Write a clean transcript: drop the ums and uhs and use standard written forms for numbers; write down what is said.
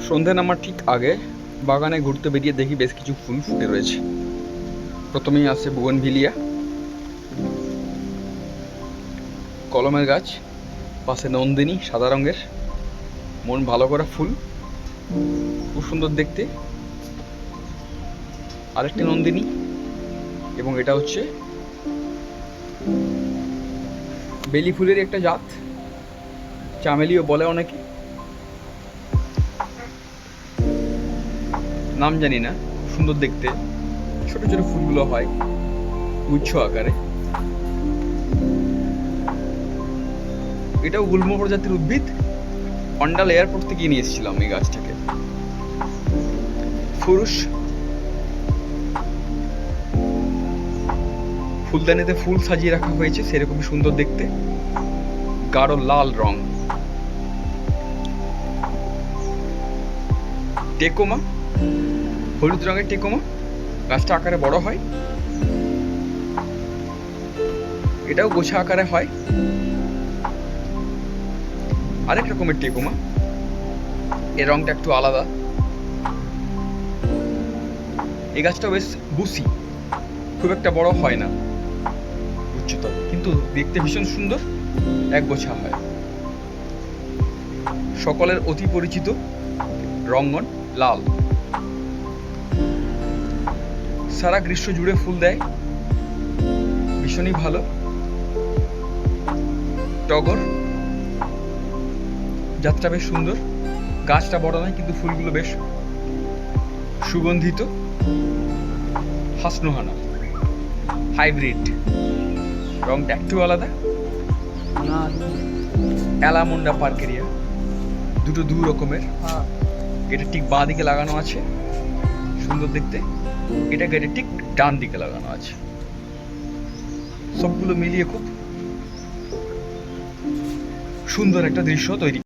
সন্ধে নামার ঠিক আগে বাগানে ঘুরতে বেরিয়ে দেখি বেশ কিছু ফুল ফুটে রয়েছে। প্রথমেই আছে বুগনভিলিয়া, কলমের গাছ, পাশে নন্দিনী সাদা রঙের, মন ভালো করা ফুল, খুব সুন্দর দেখতে। আরেকটি নন্দিনী, এবং এটা হচ্ছে বেলি ফুলের একটা জাত, চামেলিও বলে অনেকে, নাম জানি না। খুব সুন্দর দেখতে, ছোট ছোট ফুলগুলো হয় গুচ্ছ আকারে। এটাও গুল্ম প্রজাতির উদ্ভিদ। অন্ডাল এয়ারপোর্ট থেকে নিয়ে এসেছিলাম এই গাছটাকে। ফুরুষ, ফুলদানিতে ফুল সাজিয়ে রাখা হয়েছে, সেরকমই সুন্দর দেখতে, গাঢ় লাল রং। টেকোমা, হলুদ রঙের টেকোমা, গাছটা আকারে বড় হয়, এটাও গোছা আকারে হয়। আরেক রকমের টেকোমা, এর রংটা একটু আলাদা। এই গাছটা বেশ বুসি, খুব একটা বড় হয় না উচ্চতর, কিন্তু দেখতে ভীষণ সুন্দর, এক গোছা হয়। সকলের অতি পরিচিত রঙ্গন লাল, সারা গ্রীষ্ম জুড়ে ফুল দেয়, ভীষণই ভালো। টগর, জাতটা বেশ সুন্দর, গাছটা বড় নয় কিন্তু ফুলগুলো বেশ সুগন্ধিত। হাসনোহানা হাইব্রিড, রংটা একটু আলাদা। অ্যালামন্ডা পার্কেরিয়া, দুটো দু রকমের। এটা ঠিক বাঁ দিকে লাগানো আছে, সুন্দর দেখতে। এটা গেটে ঠিক ডান দিকে লাগানো আছে। সবগুলো মিলিয়ে খুব সুন্দর একটা দৃশ্য তৈরি।